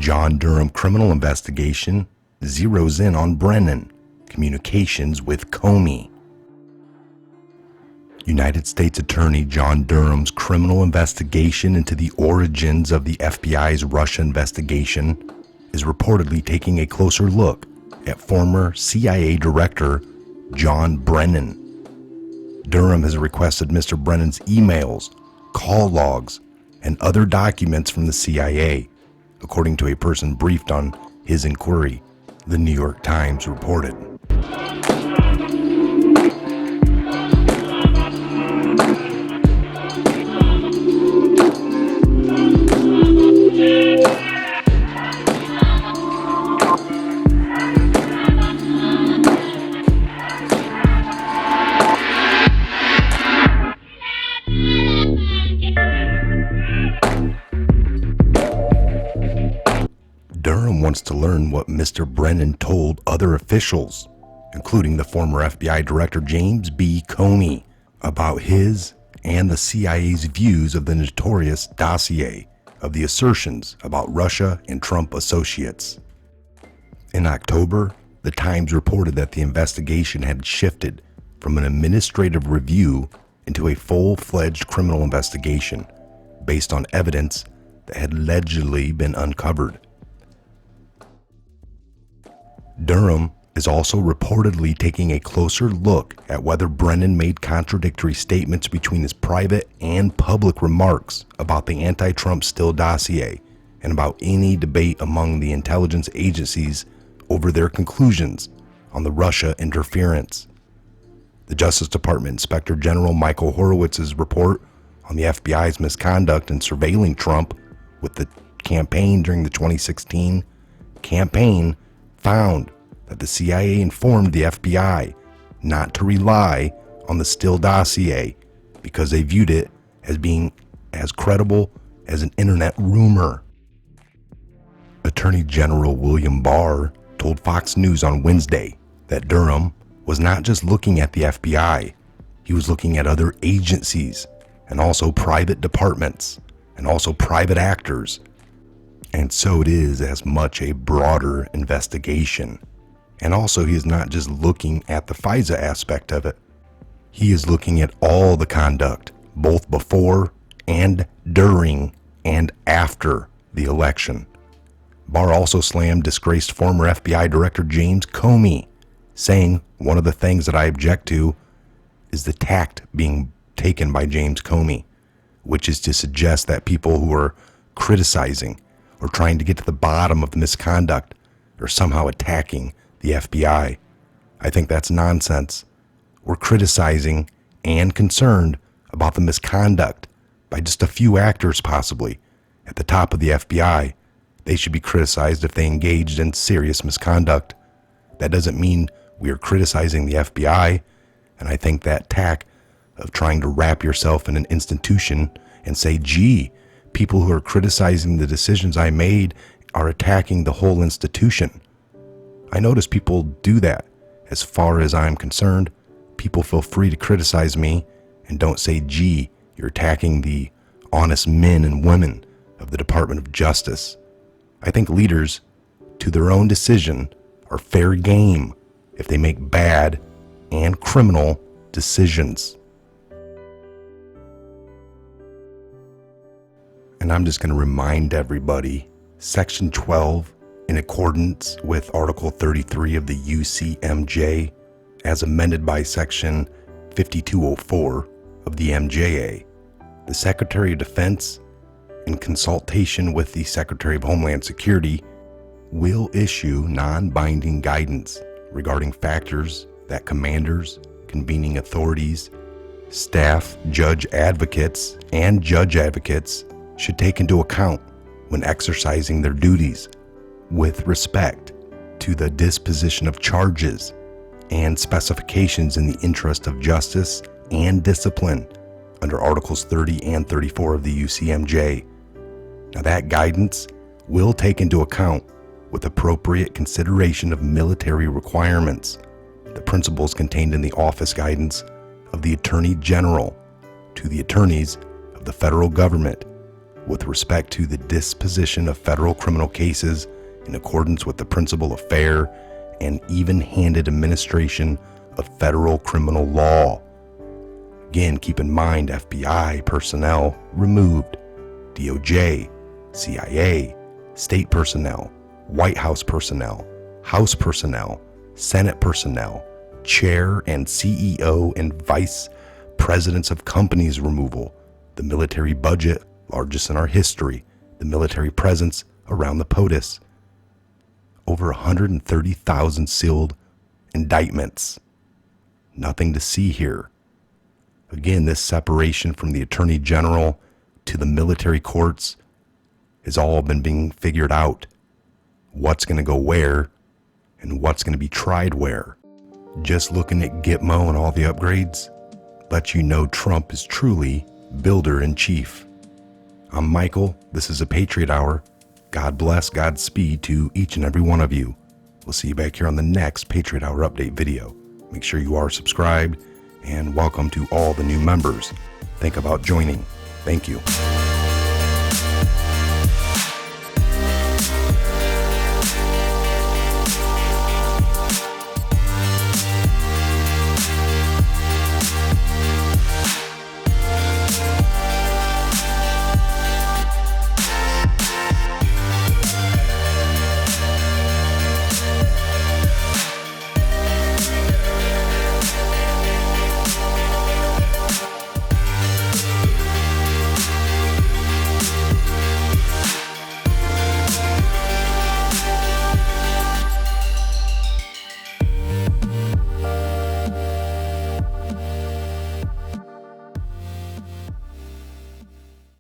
John Durham criminal investigation zeroes in on Brennan, communications with Comey. United States Attorney John Durham's criminal investigation into the origins of the FBI's Russia investigation is reportedly taking a closer look at former CIA Director John Brennan. Durham has requested Mr. Brennan's emails, call logs, and other documents from the CIA, according to a person briefed on his inquiry, the New York Times reported. Durham wants to learn what Mr. Brennan told other officials, including the former FBI Director James B. Comey, about his and the CIA's views of the notorious dossier of the assertions about Russia and Trump associates. In October, the Times reported that the investigation had shifted from an administrative review into a full-fledged criminal investigation based on evidence that had allegedly been uncovered. Durham is also reportedly taking a closer look at whether Brennan made contradictory statements between his private and public remarks about the anti-Trump Steele dossier and about any debate among the intelligence agencies over their conclusions on the Russia interference. The Justice Department Inspector General Michael Horowitz's report on the FBI's misconduct in surveilling Trump with the campaign during the 2016 campaign found that the CIA informed the FBI not to rely on the Steele dossier because they viewed it as being as credible as an internet rumor. Attorney General William Barr told Fox News on Wednesday that Durham was not just looking at the FBI, he was looking at other agencies and also private departments and also private actors. And so it is as much a broader investigation. And also he is not just looking at the FISA aspect of it. He is looking at all the conduct, both before and during and after the election. Barr also slammed disgraced former FBI Director James Comey, saying one of the things that I object to is the tact being taken by James Comey, which is to suggest that people who are criticizing or trying to get to the bottom of the misconduct are somehow attacking the FBI. I think that's nonsense. We're criticizing and concerned about the misconduct by just a few actors possibly at the top of the FBI. They should be criticized if they engaged in serious misconduct. That doesn't mean we are criticizing the FBI, and I think that tack of trying to wrap yourself in an institution and say, gee, people who are criticizing the decisions I made are attacking the whole institution. I notice people do that. As far as I'm concerned, people feel free to criticize me and don't say, gee, you're attacking the honest men and women of the Department of Justice. I think leaders, to their own decision, are fair game if they make bad and criminal decisions. And I'm just going to remind everybody, Section 12, in accordance with Article 33 of the UCMJ, as amended by Section 5204 of the MJA, the Secretary of Defense, in consultation with the Secretary of Homeland Security, will issue non-binding guidance regarding factors that commanders, convening authorities, staff, judge advocates, and judge advocates should take into account when exercising their duties with respect to the disposition of charges and specifications in the interest of justice and discipline under Articles 30 and 34 of the UCMJ. Now that guidance will take into account, with appropriate consideration of military requirements, the principles contained in the office guidance of the Attorney General to the attorneys of the federal government with respect to the disposition of federal criminal cases in accordance with the principle of fair and even-handed administration of federal criminal law. Again, keep in mind FBI personnel removed, DOJ, CIA, state personnel, White House personnel, House personnel, Senate personnel, chair and CEO and vice presidents of companies removal, the military budget, largest in our history, the military presence around the POTUS, over 130,000 sealed indictments. Nothing to see here. Again, this separation from the Attorney General to the military courts has all been being figured out. What's going to go where and what's going to be tried where. Just looking at Gitmo and all the upgrades lets you know Trump is truly builder-in-chief. I'm Michael. This is a Patriot Hour. God bless, Godspeed to each and every one of you. We'll see you back here on the next Patriot Hour update video. Make sure you are subscribed, and welcome to all the new members. Think about joining. Thank you.